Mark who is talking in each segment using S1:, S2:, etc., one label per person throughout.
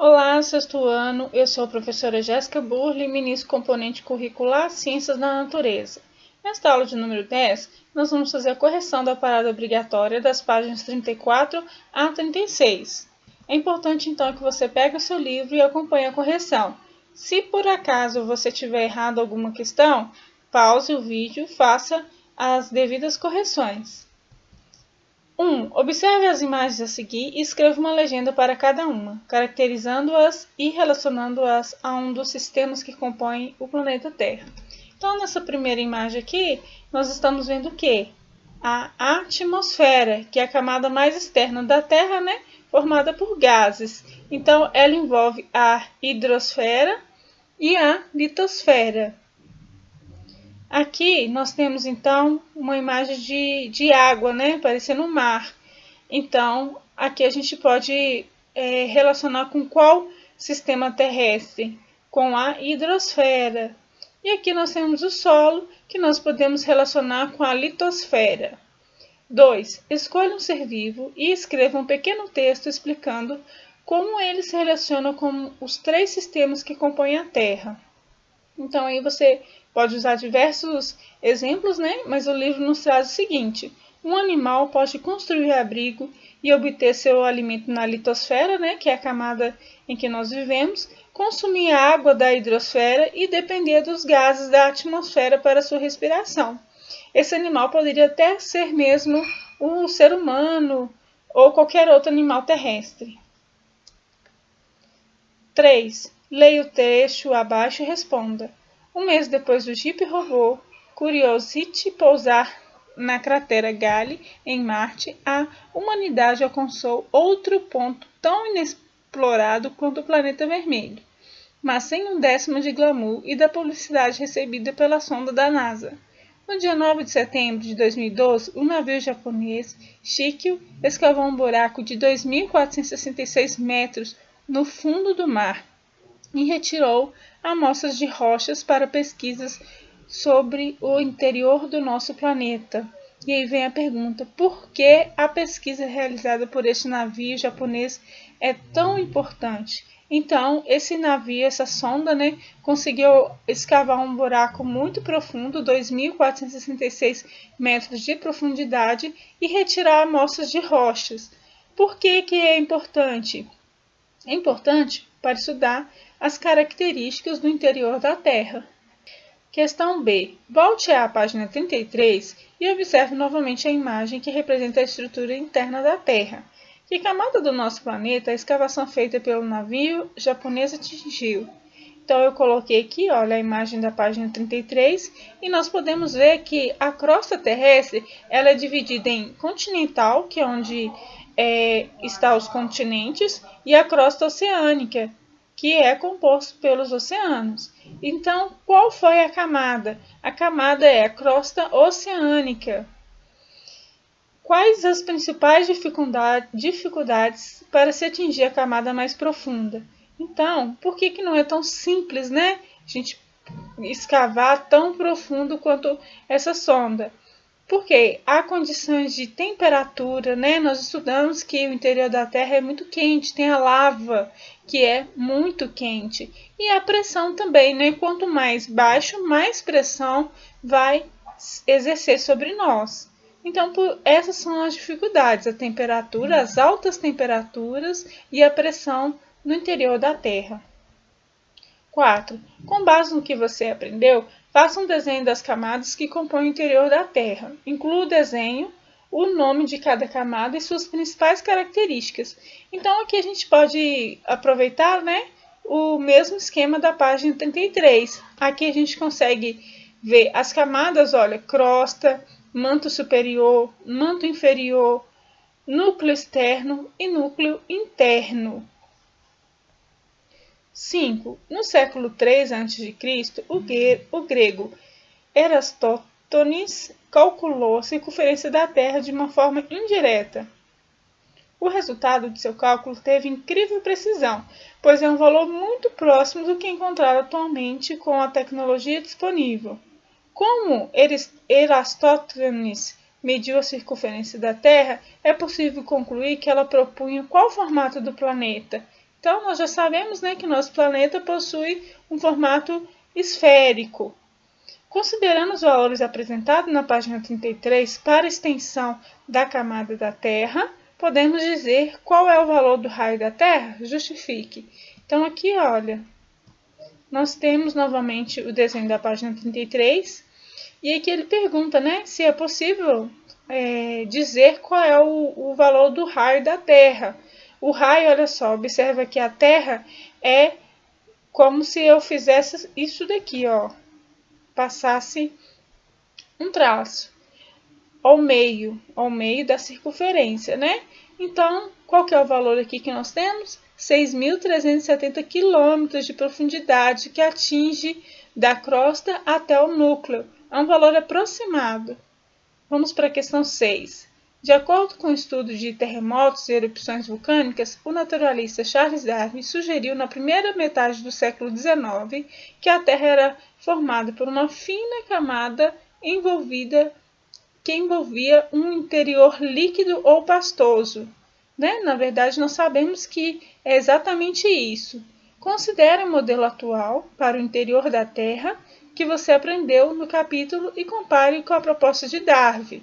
S1: Olá, sexto ano, eu sou a professora Jéssica Burle, ministro componente curricular Ciências da Natureza. Nesta aula de número 10, nós vamos fazer a correção da parada obrigatória das páginas 34 a 36. É importante então que você pegue o seu livro e acompanhe a correção. Se por acaso você tiver errado alguma questão, pause o vídeo e faça as devidas correções. 1. Observe as imagens a seguir e escreva uma legenda para cada uma, caracterizando-as e relacionando-as a um dos sistemas que compõem o planeta Terra. Então, nessa primeira imagem aqui, nós estamos vendo o quê? A atmosfera, que é a camada mais externa da Terra, né? Formada por gases. Então, ela envolve a hidrosfera e a litosfera. Aqui nós temos então uma imagem de água, né, parecendo um mar. Então, aqui a gente pode relacionar com qual sistema terrestre? Com a hidrosfera. E aqui nós temos o solo, que nós podemos relacionar com a litosfera. 2. Escolha um ser vivo e escreva um pequeno texto explicando como ele se relaciona com os três sistemas que compõem a Terra. Então, aí você pode usar diversos exemplos, né? Mas o livro nos traz o seguinte: um animal pode construir abrigo e obter seu alimento na litosfera, né? Que é a camada em que nós vivemos, consumir a água da hidrosfera e depender dos gases da atmosfera para sua respiração. Esse animal poderia até ser mesmo um ser humano ou qualquer outro animal terrestre. 3. Leia o trecho abaixo e responda. Um mês depois do Jeep robô Curiosity pousar na cratera Gale, em Marte, a humanidade alcançou outro ponto tão inexplorado quanto o planeta vermelho, mas sem um décimo de glamour e da publicidade recebida pela sonda da NASA. No dia 9 de setembro de 2012, o navio japonês Shikyu escavou um buraco de 2.466 metros no fundo do mar e retirou amostras de rochas para pesquisas sobre o interior do nosso planeta. E aí vem a pergunta: por que a pesquisa realizada por este navio japonês é tão importante? Então, esse navio, essa sonda, né, conseguiu escavar um buraco muito profundo, 2.466 metros de profundidade, e retirar amostras de rochas. Por que é importante? É importante para estudar as características do interior da Terra. Questão B. Volte à página 33 e observe novamente a imagem que representa a estrutura interna da Terra. Que camada do nosso planeta a escavação feita pelo navio japonês atingiu? Então, eu coloquei aqui, olha, a imagem da página 33 e nós podemos ver que a crosta terrestre ela é dividida em continental, que é onde está os continentes, e a crosta oceânica, que é composto pelos oceanos. Então, qual foi a camada? A camada é a crosta oceânica. Quais as principais dificuldades para se atingir a camada mais profunda? Então, por que não é tão simples, né? A gente escavar tão profundo quanto essa sonda? Porque há condições de temperatura, né? Nós estudamos que o interior da Terra é muito quente, tem a lava, que é muito quente. E a pressão também, né? Quanto mais baixo, mais pressão vai exercer sobre nós. Então, essas são as dificuldades, a temperatura, as altas temperaturas e a pressão no interior da Terra. 4. Com base no que você aprendeu, faça um desenho das camadas que compõem o interior da Terra. Inclua o desenho, o nome de cada camada e suas principais características. Então, aqui a gente pode aproveitar, né, o mesmo esquema da página 33. Aqui a gente consegue ver as camadas, olha, crosta, manto superior, manto inferior, núcleo externo e núcleo interno. 5. No século III a.C., o grego Eratosthenes calculou a circunferência da Terra de uma forma indireta. O resultado de seu cálculo teve incrível precisão, pois é um valor muito próximo do que é encontrado atualmente com a tecnologia disponível. Como Eratosthenes mediu a circunferência da Terra, é possível concluir que ela propunha qual formato do planeta? Então, nós já sabemos, né, que nosso planeta possui um formato esférico. Considerando os valores apresentados na página 33 para a extensão da camada da Terra, podemos dizer qual é o valor do raio da Terra? Justifique. Então, aqui, olha, nós temos novamente o desenho da página 33, e aqui ele pergunta, né, se é possível dizer qual é o valor do raio da Terra. O raio, olha só, observa que a Terra é como se eu fizesse isso daqui, ó, passasse um traço ao meio da circunferência, né? Então, qual que é o valor aqui que nós temos? 6.370 quilômetros de profundidade que atinge da crosta até o núcleo. É um valor aproximado. Vamos para a questão 6. De acordo com o estudo de terremotos e erupções vulcânicas, o naturalista Charles Darwin sugeriu na primeira metade do século XIX que a Terra era formada por uma fina camada que envolvia um interior líquido ou pastoso. Né? Na verdade, nós sabemos que é exatamente isso. Considere o modelo atual para o interior da Terra que você aprendeu no capítulo e compare com a proposta de Darwin.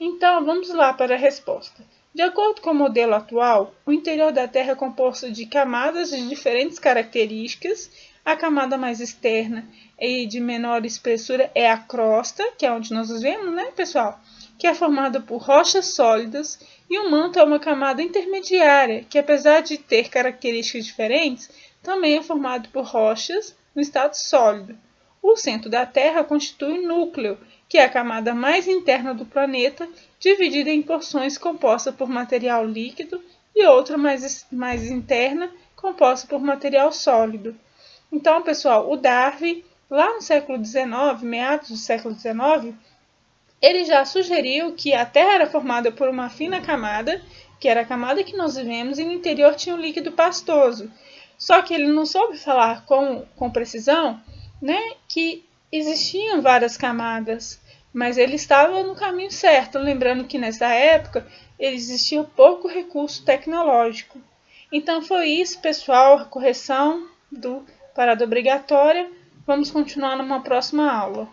S1: Então, vamos lá para a resposta. De acordo com o modelo atual, o interior da Terra é composto de camadas de diferentes características. A camada mais externa e de menor espessura é a crosta, que é onde nós vemos, né, pessoal? Que é formada por rochas sólidas, e o manto é uma camada intermediária, que apesar de ter características diferentes, também é formado por rochas no estado sólido. O centro da Terra constitui o núcleo, que é a camada mais interna do planeta, dividida em porções compostas por material líquido e outra mais interna, composta por material sólido. Então, pessoal, o Darwin, lá no século XIX, meados do século XIX, ele já sugeriu que a Terra era formada por uma fina camada, que era a camada que nós vivemos, e no interior tinha um líquido pastoso. Só que ele não soube falar com precisão, né, que existiam várias camadas, mas ele estava no caminho certo, lembrando que nessa época existia pouco recurso tecnológico. Então foi isso, pessoal, a correção do parada obrigatória. Vamos continuar numa próxima aula.